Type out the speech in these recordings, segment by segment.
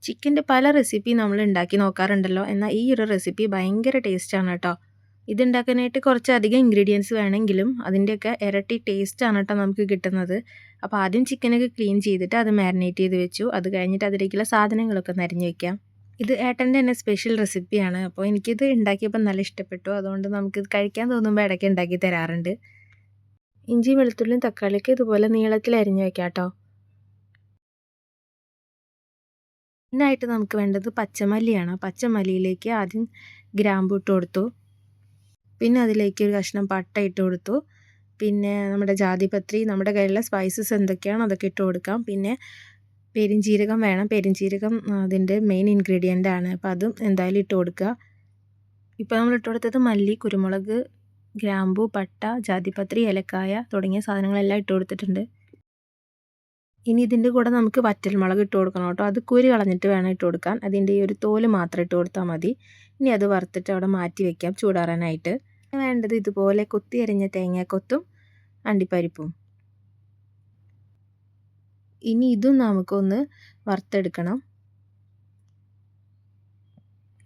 ചിക്കൻ്റെ പല റെസിപ്പി നമ്മൾ ഉണ്ടാക്കി നോക്കാറുണ്ടല്ലോ. എന്നാൽ ഈ ഒരു റെസിപ്പി ഭയങ്കര ടേസ്റ്റാണ് കേട്ടോ. ഇതുണ്ടാക്കാനായിട്ട് കുറച്ചധികം ഇൻഗ്രീഡിയൻസ് വേണമെങ്കിലും അതിൻ്റെയൊക്കെ ഇരട്ടി ടേസ്റ്റാണ് കേട്ടോ നമുക്ക് കിട്ടുന്നത്. അപ്പോൾ ആദ്യം ചിക്കനൊക്കെ ക്ലീൻ ചെയ്തിട്ട് അത് മാരിനേറ്റ് ചെയ്ത് വെച്ചു. അത് കഴിഞ്ഞിട്ട് അതിലേക്കുള്ള സാധനങ്ങളൊക്കെ നരിഞ്ഞ് വയ്ക്കാം. ഇത് ഏട്ടൻ്റെ തന്നെ സ്പെഷ്യൽ റെസിപ്പിയാണ്. അപ്പോൾ എനിക്കിത് ഉണ്ടാക്കിയപ്പോൾ നല്ല ഇഷ്ടപ്പെട്ടു. അതുകൊണ്ട് നമുക്കിത് കഴിക്കാൻ തോന്നുമ്പോൾ ഇടയ്ക്ക് ഉണ്ടാക്കി തരാറുണ്ട്. ഇഞ്ചി വെളുത്തുള്ളിയും തക്കാളിയൊക്കെ ഇതുപോലെ നീളത്തിൽ അരിഞ്ഞ് വയ്ക്കാം കേട്ടോ. ഇതിനായിട്ട് നമുക്ക് വേണ്ടത് പച്ചമല്ലിയാണ്. പച്ചമല്ലിയിലേക്ക് ആദ്യം ഗ്രാമ്പൂ ഇട്ട് കൊടുത്തു. പിന്നെ അതിലേക്ക് ഒരു കഷ്ണം പട്ട ഇട്ട് കൊടുത്തു. പിന്നെ നമ്മുടെ ജാതിപത്രി, നമ്മുടെ കയ്യിലുള്ള സ്പൈസസ് എന്തൊക്കെയാണോ അതൊക്കെ ഇട്ട് കൊടുക്കാം. പിന്നെ പെരുംജീരകം വേണം. പെരുംജീരകം അതിൻ്റെ മെയിൻ ഇൻഗ്രീഡിയൻ്റ് ആണ്. അപ്പോൾ അതും എന്തായാലും ഇട്ട് കൊടുക്കുക. ഇപ്പോൾ നമ്മൾ ഇട്ട് കൊടുത്തത് മല്ലി, കുരുമുളക്, ഗ്രാമ്പൂ, പട്ട, ജാതിപത്രി, ഏലക്കായ തുടങ്ങിയ സാധനങ്ങളെല്ലാം ഇട്ട് കൊടുത്തിട്ടുണ്ട്. ഇനി ഇതിൻ്റെ കൂടെ നമുക്ക് വറ്റൽമുളക് ഇട്ട് കൊടുക്കണം കേട്ടോ. അത് കുരു കളഞ്ഞിട്ട് വേണം ഇട്ട് കൊടുക്കാൻ. അതിൻ്റെ ഈ ഒരു തോല് മാത്രം ഇട്ട് കൊടുത്താൽ മതി. ഇനി അത് വറുത്തിട്ട് അവിടെ മാറ്റി വയ്ക്കാം ചൂടാറാനായിട്ട്. വേണ്ടത് ഇതുപോലെ കൊത്തി അരിഞ്ഞ തേങ്ങാക്കൊത്തും അണ്ടിപ്പരിപ്പും. ഇനി ഇതും നമുക്കൊന്ന് വറുത്തെടുക്കണം.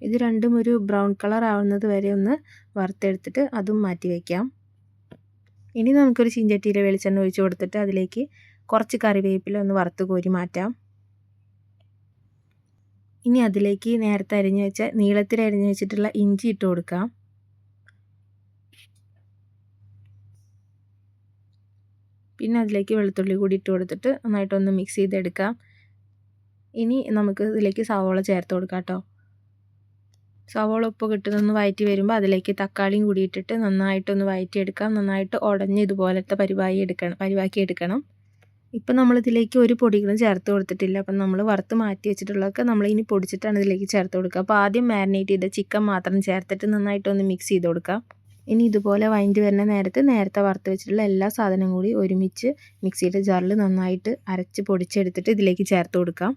ഇത് രണ്ടും ഒരു ബ്രൗൺ കളർ ആവുന്നത് വരെ ഒന്ന് വറുത്തെടുത്തിട്ട് അതും മാറ്റി വയ്ക്കാം. ഇനി നമുക്കൊരു ചീഞ്ചട്ടിയിൽ വെളിച്ചെണ്ണ ഒഴിച്ച് കൊടുത്തിട്ട് അതിലേക്ക് കുറച്ച് കറിവേപ്പില ഒന്ന് വറുത്ത് കോരി മാറ്റാം. ഇനി അതിലേക്ക് നേരത്തെ അരിഞ്ഞ് വെച്ച നീളത്തിൽ അരിഞ്ഞ് വെച്ചിട്ടുള്ള ഇഞ്ചി ഇട്ട് കൊടുക്കാം. പിന്നെ അതിലേക്ക് വെളുത്തുള്ളി കൂടി ഇട്ട് കൊടുത്തിട്ട് നന്നായിട്ടൊന്ന് മിക്സ് ചെയ്തെടുക്കാം. ഇനി നമുക്ക് ഇതിലേക്ക് സവോള ചേർത്ത് കൊടുക്കാം കേട്ടോ. സവോള ഉപ്പ് ഇട്ടതൊന്ന് വഴറ്റി വരുമ്പോൾ അതിലേക്ക് തക്കാളിയും കൂടി ഇട്ടിട്ട് നന്നായിട്ടൊന്ന് വഴറ്റിയെടുക്കാം. നന്നായിട്ട് ഉടഞ്ഞ് ഇതുപോലത്തെ പരിവാക്കി എടുക്കണം. ഇപ്പം നമ്മളിതിലേക്ക് ഒരു പൊടികളും ചേർത്ത് കൊടുത്തിട്ടില്ല. അപ്പം നമ്മൾ വറുത്ത് മാറ്റി വെച്ചിട്ടുള്ളതൊക്കെ നമ്മളിനി പൊടിച്ചിട്ടാണ് ഇതിലേക്ക് ചേർത്ത് കൊടുക്കുക. അപ്പോൾ ആദ്യം മാരിനേറ്റ് ചെയ്ത ചിക്കൻ മാത്രം ചേർത്തിട്ട് നന്നായിട്ടൊന്ന് മിക്സ് ചെയ്ത് കൊടുക്കാം. ഇനി ഇതുപോലെ വഴറ്റി വരുന്ന നേരത്തെ വറുത്ത് വെച്ചിട്ടുള്ള എല്ലാ സാധനവും കൂടി ഒരുമിച്ച് മിക്സിയുടെ ജാറിൽ നന്നായിട്ട് അരച്ച് പൊടിച്ചെടുത്തിട്ട് ഇതിലേക്ക് ചേർത്ത് കൊടുക്കാം.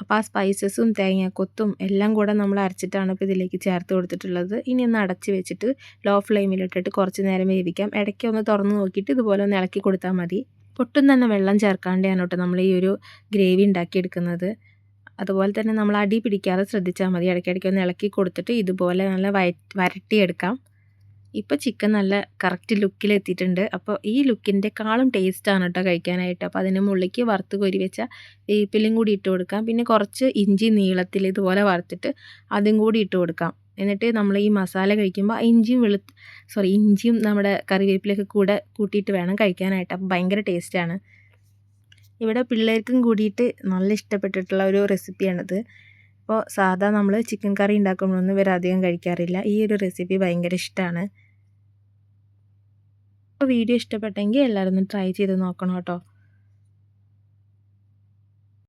അപ്പോൾ ആ സ്പൈസസും തേങ്ങാക്കൊത്തും എല്ലാം കൂടെ നമ്മൾ അരച്ചിട്ടാണ് ഇപ്പോൾ ഇതിലേക്ക് ചേർത്ത് കൊടുത്തിട്ടുള്ളത്. ഇനി ഒന്ന് അടച്ച് വെച്ചിട്ട് ലോ ഫ്ലെയിമിലിട്ടിട്ട് കുറച്ച് നേരം വേവിക്കാം. ഇടയ്ക്ക് ഒന്ന് തുറന്ന് നോക്കിയിട്ട് ഇതുപോലെ ഒന്ന് ഇളക്കി കൊടുത്താൽ മതി. ഒട്ടും തന്നെ വെള്ളം ചേർക്കാണ്ടാണ് കേട്ടോ നമ്മൾ ഈ ഒരു ഗ്രേവി ഉണ്ടാക്കിയെടുക്കുന്നത്. അതുപോലെ തന്നെ നമ്മൾ അടി പിടിക്കാതെ ശ്രദ്ധിച്ചാൽ മതി. ഇടയ്ക്കിടയ്ക്ക് ഒന്ന് ഇളക്കി കൊടുത്തിട്ട് ഇതുപോലെ നല്ല വരട്ടിയെടുക്കാം. ഇപ്പോൾ ചിക്കൻ നല്ല കറക്റ്റ് ലുക്കിലെത്തിയിട്ടുണ്ട്. അപ്പോൾ ഈ ലുക്കിൻ്റെക്കാളും ടേസ്റ്റാണ് കേട്ടോ കഴിക്കാനായിട്ട്. അപ്പോൾ അതിന് മുകളിലേക്ക് വറുത്ത് കോരി വെച്ച വേപ്പിലയും കൂടി ഇട്ട് കൊടുക്കാം. പിന്നെ കുറച്ച് ഇഞ്ചി നീളത്തിൽ ഇതുപോലെ വറുത്തിട്ട് അതും കൂടി ഇട്ട് കൊടുക്കാം. എന്നിട്ട് നമ്മൾ ഈ മസാല കഴിക്കുമ്പോൾ ഇഞ്ചിയും നമ്മുടെ കറിവേപ്പിലൊക്കെ കൂടെ കൂട്ടിയിട്ട് വേണം കഴിക്കാനായിട്ട്. അപ്പോൾ ഭയങ്കര ടേസ്റ്റാണ്. ഇവിടെ പിള്ളേർക്കും കൂടിയിട്ട് നല്ല ഇഷ്ടപ്പെട്ടിട്ടുള്ള ഒരു റെസിപ്പിയാണിത്. അപ്പോൾ സാധാ നമ്മൾ ചിക്കൻ കറി ഉണ്ടാക്കുമ്പോഴൊന്നും ഇവരധികം കഴിക്കാറില്ല. ഈ ഒരു റെസിപ്പി ഭയങ്കര ഇഷ്ടമാണ്. അപ്പോൾ വീഡിയോ ഇഷ്ടപ്പെട്ടെങ്കിൽ എല്ലാവരും ഒന്ന് ട്രൈ ചെയ്ത് നോക്കണം കേട്ടോ.